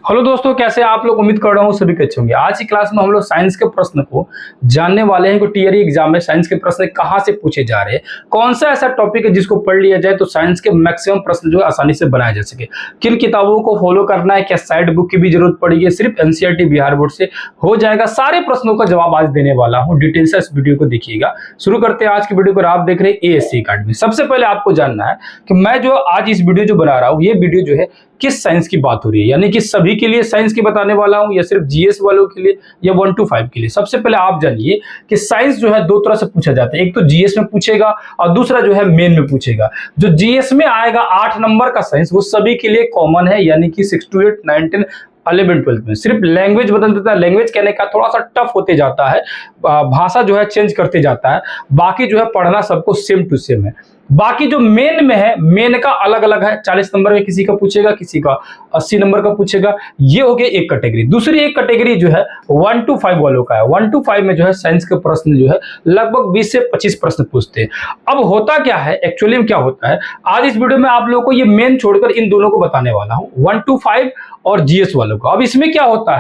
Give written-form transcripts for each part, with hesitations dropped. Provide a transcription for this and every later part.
Hello दोस्तों, कैसे आप लोग। उम्मीद कर रहा हूँ सभी अच्छे होंगे। आज की क्लास में हम लोग साइंस के प्रश्न को जानने वाले हैं कि टीआरई एग्जाम में साइंस के प्रश्न कहाँ से पूछे जा रहे हैं, कौन सा ऐसा टॉपिक है जिसको पढ़ लिया जाए तो साइंस के मैक्सिमम प्रश्न जो है आसानी से बनाए जा सके, किन किताबों को फॉलो करना है, क्या साइड बुक की भी जरूरत पड़ेगी, सिर्फ एनसीईआरटी बिहार बोर्ड से हो जाएगा। सारे प्रश्नों का जवाब आज देने वाला हूँ। डिटेल से इस वीडियो को देखिएगा। शुरू करते हैं आज की वीडियो को। आप देख रहे हैं एएससी अकेडमी। सबसे पहले आपको जानना है कि मैं जो आज इस वीडियो जो बना रहा हूँ, ये वीडियो जो है किस साइंस की बात हो रही है, यानी कि सभी के लिए साइंस की बताने वाला हूं या सिर्फ जीएस वालों के लिए या 1 to 5 के लिए। सबसे पहले आप जानिए कि साइंस जो है दो तरह से पूछा जाता है, एक तो जीएस में पूछेगा और दूसरा जो है मेन में पूछेगा। जो जीएस में आएगा 8 नंबर का साइंस, वो सभी के लिए कॉमन है, यानी कि 6 to 8, 9, 10, 11, 12 में सिर्फ लैंग्वेज बदल देता है। लैंग्वेज कहने का थोड़ा सा टफ होते जाता है, भाषा जो है चेंज करते जाता है। बाकी जो है पढ़ना सबको सेम टू सेम है। बाकी जो मेन में है, मेन का अलग अलग है। 40 नंबर का किसी का पूछेगा, किसी का 80 नंबर का पूछेगा। ये हो गई एक कैटेगरी। दूसरी एक कैटेगरी जो है 1 to 5 वालों का है। 1 to 5 में जो है साइंस के प्रश्न जो है लगभग 20 से 25 प्रश्न पूछते हैं। अब होता क्या है, एक्चुअली में क्या होता है, आज इस वीडियो में आप लोगों को ये मेन छोड़कर इन दोनों को बताने वाला हूं, 1 to 5 और जीएस वालों को। अब इसमें क्या होता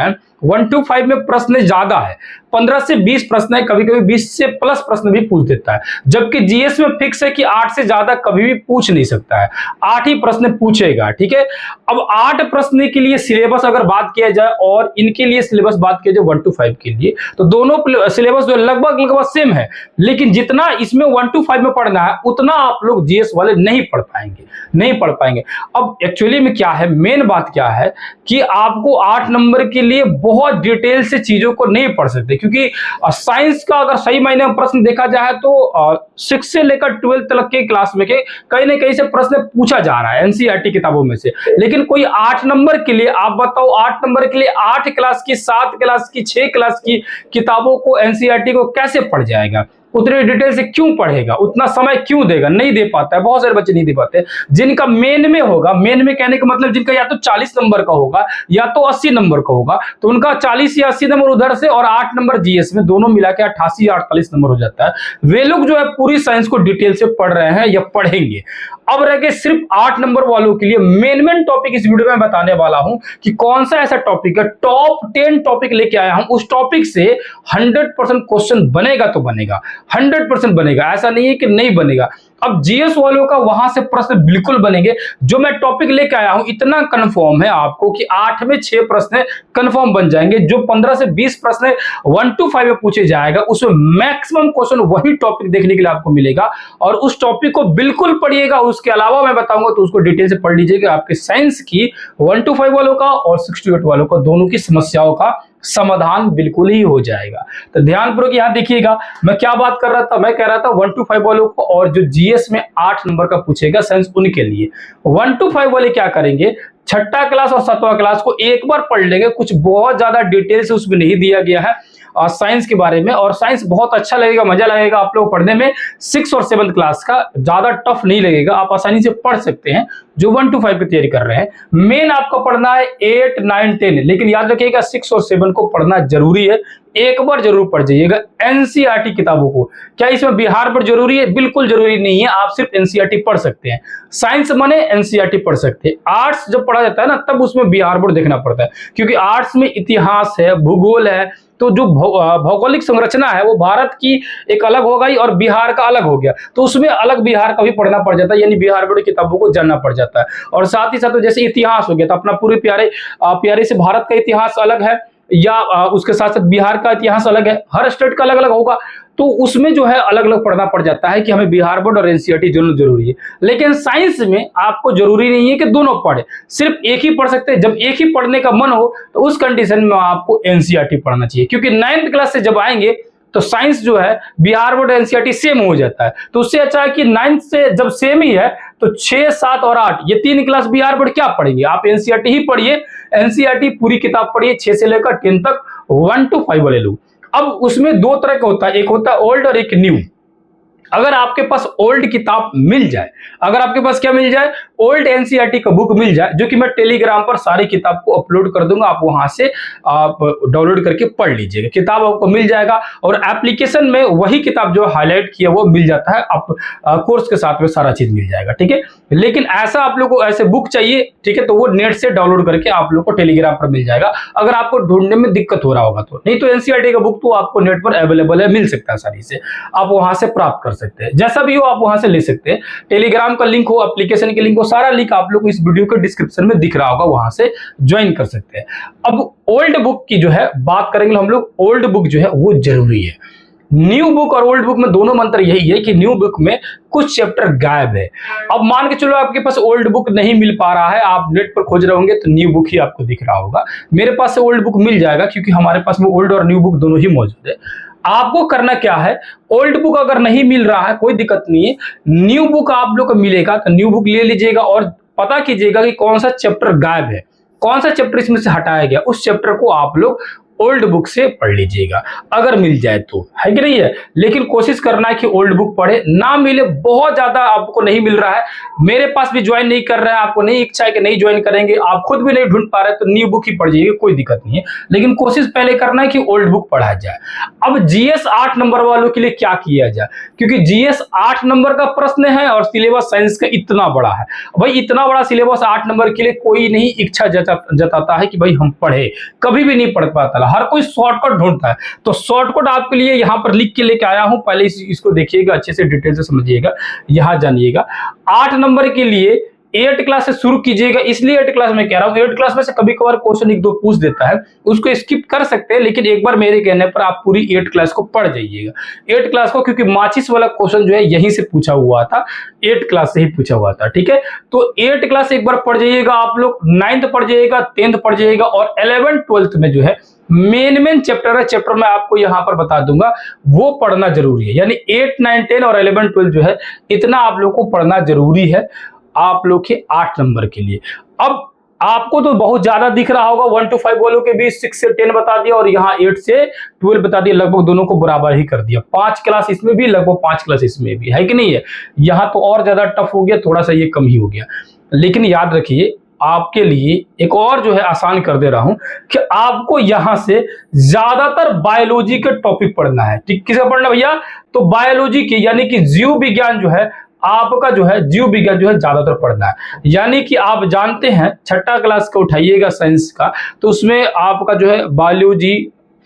है, 1 to 5 में प्रश्न ज्यादा है, 15 से 20 प्रश्न है, कभी कभी 20 से प्लस प्रश्न भी पूछ देता है। जबकि जीएस में फिक्स है कि 8 से ज्यादा कभी भी पूछ नहीं सकता है, 8 ही प्रश्न पूछेगा। ठीक है। अब 8 प्रश्न के लिए सिलेबस अगर बात किया जाए और इनके लिए सिलेबस बात किया जाए 1 to 5 के लिए, तो दोनों सिलेबस जो लगभग सेम है। लेकिन जितना इसमें 1 to 5 में पढ़ना है उतना आप लोग जीएस वाले नहीं पढ़ पाएंगे। अब एक्चुअली में क्या है, मेन बात क्या है कि आपको 8 नंबर के लिए बहुत डिटेल से चीजों को नहीं पढ़ सकते, क्योंकि साइंस का अगर सही मायने में प्रश्न देखा जाए तो 6 से लेकर 12 तक के क्लास में के कहीं ना कहीं से प्रश्न पूछा जा रहा है एनसीईआरटी किताबों में से। लेकिन कोई 8 नंबर के लिए, आप बताओ 8 नंबर के लिए 8 क्लास की, 7 क्लास की, 6 क्लास की किताबों को एनसीईआरटी को कैसे पढ़ जाएगा, उतनी डिटेल से क्यों पढ़ेगा, उतना समय क्यों देगा, नहीं दे पाता है। बहुत सारे बच्चे नहीं दे पाते। जिनका मेन में होगा, मेन में कहने का मतलब जिनका या तो 40 नंबर का होगा या तो 80 नंबर का होगा, तो उनका 40 या 80 नंबर उधर से और 8 नंबर जीएस में, दोनों मिला के 88 या 48 नंबर हो जाता है। वे लोग जो है पूरी साइंस को डिटेल से पढ़ रहे हैं या पढ़ेंगे। अब रह गए सिर्फ 8 नंबर वालों के लिए मेन टॉपिक इस वीडियो में बताने वाला हूं कि कौन सा ऐसा टॉपिक है, टॉप 10 टॉपिक लेके आया हूं। उस टॉपिक से 100% क्वेश्चन बनेगा तो बनेगा, 100% बनेगा, ऐसा नहीं है कि नहीं बनेगा। अब जीएस वालों का वहां से प्रश्न बिल्कुल बनेंगे। जो मैं टॉपिक लेके आया हूं इतना कंफर्म है आपको कि 8 में 6 प्रश्न कंफर्म बन जाएंगे। जो 15 से 20 प्रश्न 1 to 5 में पूछे जाएगा, उसमें मैक्सिमम क्वेश्चन वही टॉपिक देखने के लिए आपको मिलेगा और उस टॉपिक को बिल्कुल पढ़िएगा। उसके अलावा मैं बताऊंगा तो उसको डिटेल से पढ़ लीजिएगा। आपके साइंस की 1 to 5 वालों का और 6 to 8 वालों का, दोनों की समस्याओं का समाधान बिल्कुल ही हो जाएगा। तो ध्यानपूर्वक यहां देखिएगा मैं क्या बात कर रहा था। मैं कह रहा था 1 to 5 वालों को, और जो जीएस में 8 नंबर का पूछेगा साइंस, उनके लिए 1 to 5 वाले क्या करेंगे, 6ठा क्लास और 7वां क्लास को एक बार पढ़ लेंगे। कुछ बहुत ज्यादा डिटेल से उसमें नहीं दिया गया है साइंस के बारे में, और साइंस बहुत अच्छा लगेगा, मजा लगेगा आप लोग पढ़ने में। 6 और 7 क्लास का ज्यादा टफ नहीं लगेगा, आप आसानी से पढ़ सकते हैं जो 1 to 5 की तैयारी कर रहे हैं। मेन आपको पढ़ना है 8, 9, 10, लेकिन याद रखिएगा 6 और 7 को पढ़ना जरूरी है। एक बार जरूर पढ़ जाइएगा एनसीईआरटी किताबों को। क्या इसमें बिहार बोर्ड जरूरी है? बिल्कुल जरूरी नहीं है, आप सिर्फ एनसीईआरटी पढ़ सकते हैं। साइंस माने एनसीईआरटी पढ़ सकते हैं। आर्ट्स जब पढ़ा जाता है ना, तब उसमें बिहार बोर्ड देखना पड़ता है, क्योंकि आर्ट्स में इतिहास है, भूगोल है, तो जो भौगोलिक संरचना है वो भारत की एक अलग हो गई और बिहार का अलग हो गया, तो उसमें अलग बिहार का भी पढ़ना पड़ जाता है, यानी बिहार बोर्ड की किताबों को जानना पड़ जाता है। और साथ ही साथ जैसे इतिहास हो गया, तो अपना पूरे प्यारे से भारत का इतिहास अलग है, या उसके साथ साथ बिहार का इतिहास अलग है, हर स्टेट का अलग अलग होगा, तो उसमें जो है अलग अलग पढ़ना पड़ जाता है कि हमें बिहार बोर्ड और एनसीईआरटी दोनों जरूरी है। लेकिन साइंस में आपको जरूरी नहीं है कि दोनों पढ़े, सिर्फ एक ही पढ़ सकते हैं। जब एक ही पढ़ने का मन हो तो उस कंडीशन में आपको एनसीईआरटी पढ़ना चाहिए, क्योंकि 9th क्लास से जब आएंगे तो साइंस जो है बिहार बोर्ड एनसीईआरटी सेम हो जाता है। तो उससे अच्छा है कि 9th से जब सेम ही है तो 6, 7 और 8 ये 3 क्लास बिहार बोर्ड क्या पढ़ेंगे, आप एनसीईआरटी ही पढ़िए। एनसीईआरटी पूरी किताब पढ़िए 6 से लेकर 10 तक, 1 to 5 वाले लोग। अब उसमें 2 तरह का होता है, एक होता है ओल्ड और एक न्यू। अगर आपके पास ओल्ड किताब मिल जाए, अगर आपके पास क्या मिल जाए, ओल्ड एनसीईआरटी का बुक मिल जाए, जो कि मैं टेलीग्राम पर सारी किताब को अपलोड कर दूंगा, आप वहां से आप डाउनलोड करके पढ़ लीजिएगा, किताब आपको मिल जाएगा। और एप्लीकेशन में वही किताब जो हाईलाइट किया वो मिल जाता है, आप कोर्स के साथ में सारा चीज मिल जाएगा, ठीक है। लेकिन ऐसा आप लोग को ऐसे बुक चाहिए, ठीक है, तो वो नेट से डाउनलोड करके आप लोग को टेलीग्राम पर मिल जाएगा, अगर आपको ढूंढने में दिक्कत हो रहा होगा तो। नहीं तो एनसीईआरटी का बुक तो आपको नेट पर अवेलेबल है, मिल सकता है आसानी से, आप वहां से प्राप्त कर सकते हैं, जैसा भी हो आप वहां से ले सकते हैं। टेलीग्राम का लिंक हो, एप्लीकेशन के लिंक हो, सारा लिंक आप लोग को इस वीडियो के डिस्क्रिप्शन में दिख रहा होगा, वहां से ज्वाइन कर सकते हैं। अब ओल्ड बुक की जो है बात करेंगे हम लोग, ओल्ड बुक जो है वो जरूरी है। न्यू बुक और ओल्ड बुक में दोनों मंत्र यही है कि न्यू बुक में कुछ चैप्टर गायब है। अब मान के चलो आपके पास ओल्ड बुक नहीं मिल पा रहा है, आप नेट पर खोज रहे होंगे तो न्यू बुक ही आपको दिख रहा होगा। मेरे पास से ओल्ड बुक मिल जाएगा, क्योंकि हमारे पास में ओल्ड और न्यू बुक दोनों ही मौजूद है। आपको करना क्या है, ओल्ड बुक अगर नहीं मिल रहा है कोई दिक्कत नहीं है, न्यू बुक आप लोग को मिलेगा तो न्यू बुक ले लीजिएगा और पता कीजिएगा कि कौन सा चैप्टर गायब है, कौन सा चैप्टर इसमें से हटाया गया, उस चैप्टर को आप लोग ओल्ड बुक से पढ़ लीजिएगा, अगर मिल जाए तो, है कि नहीं है। लेकिन कोशिश करना है कि ओल्ड बुक पढ़े, ना मिले, बहुत ज्यादा आपको नहीं मिल रहा है, मेरे पास भी ज्वाइन नहीं कर रहा है, आपको नहीं इच्छा है कि नहीं ज्वाइन करेंगे, आप खुद भी नहीं ढूंढ पा रहे तो न्यू बुक ही पढ़ जाइए, कोई दिक्कत नहीं है। लेकिन कोशिश पहले करना है कि ओल्ड बुक पढ़ा जाए। अब जीएस 8 नंबर वालों के लिए क्या किया जाए, क्योंकि जीएस 8 नंबर का प्रश्न है और सिलेबस साइंस का इतना बड़ा है। भाई इतना बड़ा सिलेबस 8 नंबर के लिए कोई नहीं इच्छा जताता है कि भाई हम पढ़े, कभी भी नहीं पढ़ पाता, हर कोई शॉर्टकट ढूंढता है। तो शॉर्टकट आपके लिए यहां पर लिख के लेके आया हूं, पहले इसको देखिएगा, अच्छे से डिटेल से समझिएगा, यहां जानिएगा। 8 नंबर के लिए 8 क्लास से शुरू कीजिएगा, इसलिए 8 क्लास में कह रहा हूं, 8 क्लास में से कभी कभार क्वेश्चन 1-2 पूछ देता है, उसको स्किप कर सकते हैं, लेकिन एक बार मेरे कहने पर आप पूरी 8 क्लास को पढ़ जाइएगा, 8 क्लास को, क्योंकि माचिस वाला क्वेश्चन जो है यहीं से पूछा हुआ था, 8 क्लास से ही पूछा हुआ था, ठीक है। तो 8 क्लास एक बार पढ़ जाइएगा आप लोग, 9th पढ़ जाइएगा, 10th पढ़ जाइएगा, और 11th 12th में जो है मेन चैप्टर है, चैप्टर मैं आपको यहां पर बता दूंगा, वो पढ़ना जरूरी है। यानी 8, 9, 10 और 11, 12 जो है इतना आप लोग को पढ़ना जरूरी है आप लोग के 8 नंबर के लिए। अब आपको तो बहुत ज्यादा दिख रहा होगा, 1 to 5 वालों के भी 6 से 10 बता दिया और यहाँ 8 से 12 बता दिया, लगभग दोनों को बराबर ही कर दिया। 5 क्लास इसमें भी, लगभग 5 क्लास इसमें भी, है कि नहीं है। यहाँ तो और ज्यादा टफ हो गया, थोड़ा सा ये कम ही हो गया। लेकिन याद रखिए, आपके लिए एक और जो है आसान कर दे रहा हूं कि आपको यहां से ज्यादातर बायोलॉजी के टॉपिक पढ़ना है। ठीक, किसे पढ़ना भैया, तो बायोलॉजी की, यानी कि जीव विज्ञान जो है आपका, जो है जीव विज्ञान जो है ज्यादातर पढ़ना है। यानी कि आप जानते हैं 6ठा क्लास का उठाइएगा साइंस का, तो उसमें आपका जो है बायोलॉजी,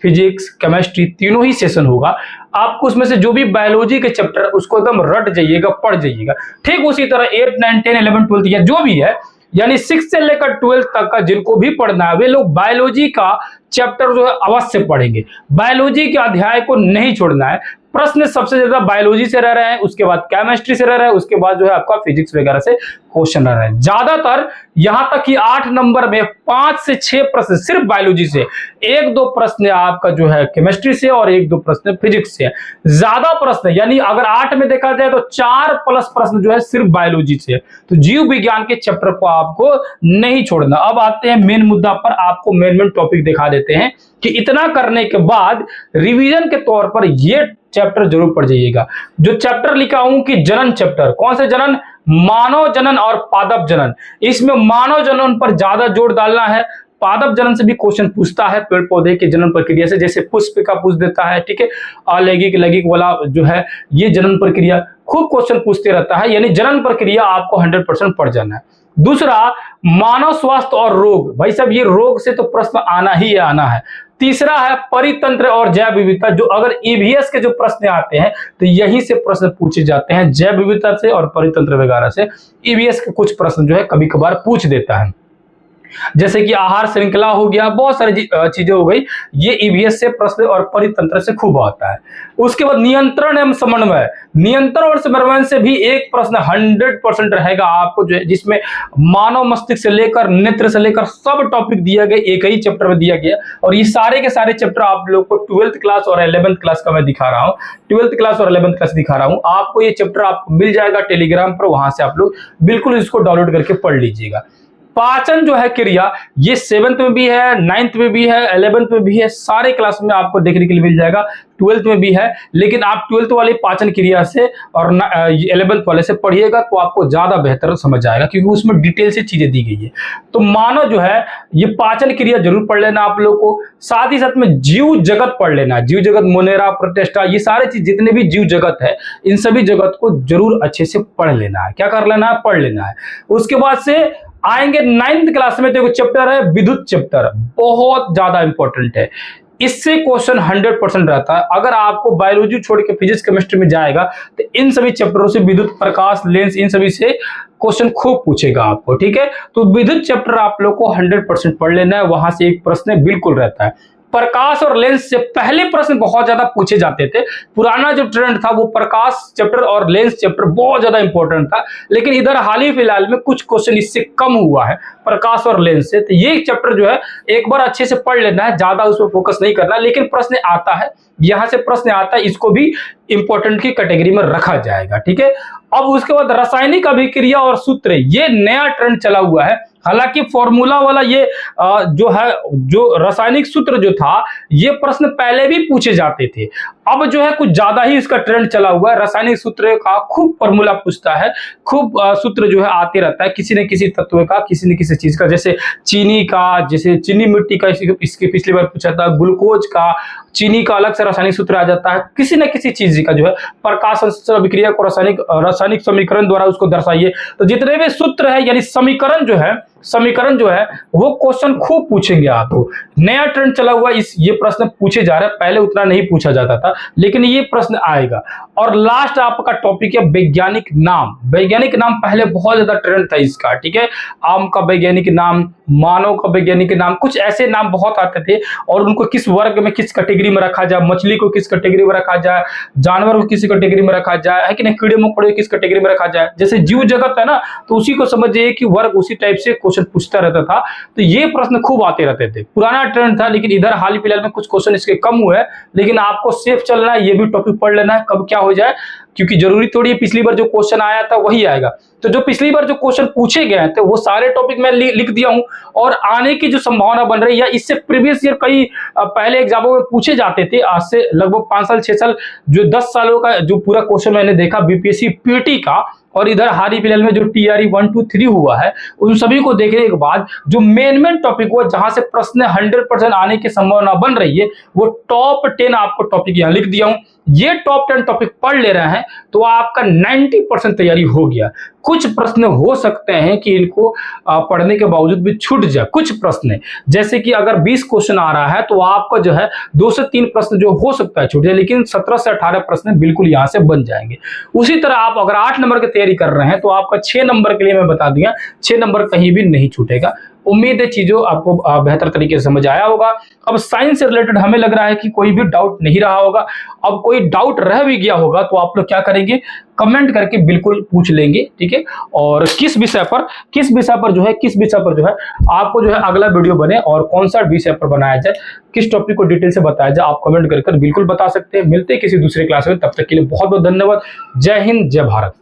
फिजिक्स, केमिस्ट्री तीनों ही सेशन होगा। आपको उसमें से जो भी बायोलॉजी के चैप्टर उसको एकदम रट जाइएगा, पढ़ जाइएगा। ठीक उसी तरह 8, 9, 10, 11, 12 या जो भी है, यानी 6 से लेकर 12 तक का जिनको भी पढ़ना है वे लोग बायोलॉजी का चैप्टर जो है अवश्य पढ़ेंगे। बायोलॉजी के अध्याय को नहीं छोड़ना है। प्रश्न सबसे ज्यादा बायोलॉजी से रह रहे हैं, उसके बाद केमिस्ट्री से रह रहा है, उसके बाद जो है आपका फिजिक्स वगैरह से क्वेश्चन रह रहे हैं। ज्यादातर यहां तक कि 8 नंबर में 5 से 6 प्रश्न सिर्फ बायोलॉजी से, 1-2 प्रश्न आपका जो है केमिस्ट्री से और 1-2 प्रश्न फिजिक्स से। ज्यादा प्रश्न, यानी अगर 8 में देखा जाए तो 4+ प्रश्न जो है सिर्फ बायोलॉजी से। तो जीव विज्ञान के चैप्टर को आपको नहीं छोड़ना। अब आते हैं मेन मुद्दा पर, आपको मेन टॉपिक दिखा देते हैं कि इतना करने के बाद रिवीजन के तौर पर ये चैप्टर जरूर पढ़ जाइएगा। जो चैप्टर लिखा हूं कि जनन चैप्टर, कौन से जनन, मानव जनन और पादप जनन। इसमें मानव जनन पर ज्यादा जोर डालना है, पादप जनन से भी क्वेश्चन पूछता है, पेड़ पौधे के जनन प्रक्रिया से, जैसे पुष्प का पूछ देता है, ठीक है, अलैंगिक लैंगिक वाला जो है ये जनन प्रक्रिया खूब क्वेश्चन पूछते रहता है। यानी जनन प्रक्रिया आपको 100% पढ़ जाना है। दूसरा, मानव स्वास्थ्य और रोग, भाई साहब ये रोग से तो प्रश्न आना ही आना है। तीसरा है परितंत्र और जैव विविधता, जो अगर ईवीएस के जो प्रश्न आते हैं तो यहीं से प्रश्न पूछे जाते हैं, जैव विविधता से और परितंत्र वगैरह से ईवीएस के कुछ प्रश्न जो है कभी कभार पूछ देता है। जैसे कि आहार श्रृंखला हो गया, बहुत सारी चीजें हो गई, ये ईवीएस से प्रश्न और परितंत्र से खूब आता है। उसके बाद नियंत्रण एवं समन्वय, नियंत्रण और समन्वय से भी एक प्रश्न 100% रहेगा आपको, जो है जिसमें मानव मस्तिष्क से लेकर नेत्र से लेकर सब टॉपिक दिया गया, एक ही चैप्टर में दिया गया। और ये सारे के सारे चैप्टर आप लोग को 12th क्लास और 11th क्लास का मैं दिखा रहा हूँ, 12th क्लास और 11th क्लास दिखा रहा हूँ आपको। ये चैप्टर आपको मिल जाएगा टेलीग्राम पर, वहां से आप लोग बिल्कुल इसको डाउनलोड करके पढ़ लीजिएगा। पाचन जो है क्रिया, ये 7th में भी है, 9th में भी है, 11th में भी है, सारे क्लास में आपको देखने के लिए मिल जाएगा, 12th में भी है। लेकिन आप 12th वाले पाचन क्रिया से और 11th वाले से पढ़िएगा तो आपको ज्यादा बेहतर समझ आएगा, क्योंकि उसमें डिटेल से चीजें दी गई है। तो मानव जो है ये पाचन क्रिया जरूर पढ़ लेना आप लोग को, साथ ही साथ में जीव जगत पढ़ लेना, जीव जगत, मोनेरा, प्रोटेस्टा, ये सारे चीज जितने भी जीव जगत है इन सभी जगत को जरूर अच्छे से पढ़ लेना है। क्या कर लेना है? पढ़ लेना है। उसके बाद से आएंगे 9th क्लास में, तो एक चैप्टर है विद्युत चैप्टर, बहुत ज्यादा इंपॉर्टेंट है। इससे क्वेश्चन 100% रहता है। अगर आपको बायोलॉजी छोड़ के फिजिक्स केमिस्ट्री में जाएगा तो इन सभी चैप्टरों से, विद्युत, प्रकाश, लेंस, इन सभी से क्वेश्चन खूब पूछेगा आपको, ठीक है। तो विद्युत चैप्टर आप लोग को 100% पढ़ लेना है, वहां से एक प्रश्न बिल्कुल रहता है। प्रकाश और लेंस से पहले प्रश्न बहुत ज्यादा पूछे जाते थे। पुराना जो ट्रेंड था वो प्रकाश चैप्टर और लेंस चैप्टर बहुत ज्यादा इंपॉर्टेंट था, लेकिन इधर हाल ही फिलहाल में कुछ क्वेश्चन इससे कम हुआ है प्रकाश और लेंस से। तो ये चैप्टर जो है एक बार अच्छे से पढ़ लेना है, ज्यादा उस पर फोकस नहीं करना, लेकिन प्रश्न आता है, यहां से प्रश्न आता है, इसको भी इंपॉर्टेंट की कैटेगरी में रखा जाएगा, ठीक है। अब उसके बाद रासायनिक अभिक्रिया और सूत्र, ये नया ट्रेंड चला हुआ है। हालांकि फॉर्मूला वाला ये जो है, जो रासायनिक सूत्र जो था, ये प्रश्न पहले भी पूछे जाते थे। अब जो है कुछ ज्यादा ही इसका ट्रेंड चला हुआ है। रासायनिक सूत्र का खूब फॉर्मूला पूछता है, खूब सूत्र जो है आते रहता है, किसी न किसी तत्व का, किसी न किसी चीज का, जैसे चीनी का, जैसे चीनी मिट्टी का इसके पिछली बार पूछा था, ग्लूकोज का, चीनी का अलग से रासायनिक सूत्र आ जाता है, किसी न किसी चीज का जो है प्रकाश संश्लेषण अभिक्रिया को रासायनिक समीकरण द्वारा उसको दर्शाइए। तो जितने भी सूत्र है यानी समीकरण जो है वो क्वेश्चन खूब पूछेंगे आपको। नया ट्रेंड चला हुआ, ये प्रश्न पूछे जा रहे हैं, पहले उतना नहीं पूछा जाता था, लेकिन ये प्रश्न आएगा। और लास्ट आपका टॉपिक है वैज्ञानिक नाम। वैज्ञानिक नाम पहले बहुत ज्यादा ट्रेंड था इसका, ठीक है। आम का वैज्ञानिक नाम, मानव का वैज्ञानिक नाम, कुछ ऐसे नाम बहुत आते थे, और उनको किस वर्ग में, किस कैटेगरी में रखा जाए, मछली को किस कैटेगरी में रखा जाए, जानवर को किस कैटेगरी में रखा जाए, है कि नहीं, कीड़े मकोड़े किस कैटेगरी में रखा जाए। जैसे जीव जगत है ना, तो उसी को समझिए कि वर्ग उसी टाइप से क्वेश्चन पूछता रहता था। तो ये प्रश्न खूब आते रहते थे, पुराना ट्रेंड था, लेकिन इधर हाल ही फिलहाल में कुछ क्वेश्चन इसके कम हुए हैं। लेकिन आपको सेफ चलना है, ये भी टॉपिक पढ़ लेना है, कब क्या हो जाए, क्योंकि जरूरी थोड़ी है पिछली बार जो क्वेश्चन आया था वही आएगा। तो जो पिछली बार जो क्वेश्चन पूछे गए थे वो सारे टॉपिक मैं लिख दिया हूं, और आने की जो संभावना बन रही है, इससे प्रीवियस ईयर कई पहले एग्जामों में पूछे जाते थे, आज से लगभग 5 साल 6 साल, जो 10 सालों का जो पूरा क्वेश्चन मैंने देखा बीपीएससी पीटी का, और इधर हाल ही फिलहाल में जो टीआरई 1 2 3 हुआ है, उन सभी को देखने के बाद जो मेन टॉपिक हुआ, जहां से प्रश्न 100% आने की संभावना बन रही है, वो टॉप 10 आपको टॉपिक यहां लिख दिया हूं। ये टॉप 10 टॉपिक पढ़ ले रहे हैं तो आपका 90% तैयारी हो गया। कुछ प्रश्न हो सकते हैं कि इनको पढ़ने के बावजूद भी छूट जाए, कुछ प्रश्न, जैसे कि अगर 20 क्वेश्चन आ रहा है तो आपका जो है 2 से 3 प्रश्न जो हो सकता है छूट जाए, लेकिन 17 से 18 प्रश्न बिल्कुल यहां से बन जाएंगे। उसी तरह आप अगर 8 नंबर की तैयारी कर रहे हैं तो आपका 6 नंबर के लिए मैं बता दिया, 6 नंबर कहीं भी नहीं छूटेगा। उम्मीद है चीजों आपको बेहतर तरीके से समझ आया होगा। अब साइंस से रिलेटेड हमें लग रहा है कि कोई भी डाउट नहीं रहा होगा। अब कोई डाउट रह भी गया होगा तो आप लोग क्या करेंगे, कमेंट करके बिल्कुल पूछ लेंगे, ठीक है। और किस विषय पर जो है आपको जो है अगला वीडियो बने और कौन सा विषय पर बनाया जाए, किस टॉपिक को डिटेल से बताया जाए, आप कमेंट कर बिल्कुल बता सकते हैं। मिलते हैं किसी दूसरे क्लास में, तब तक के लिए बहुत बहुत धन्यवाद। जय हिंद, जय भारत।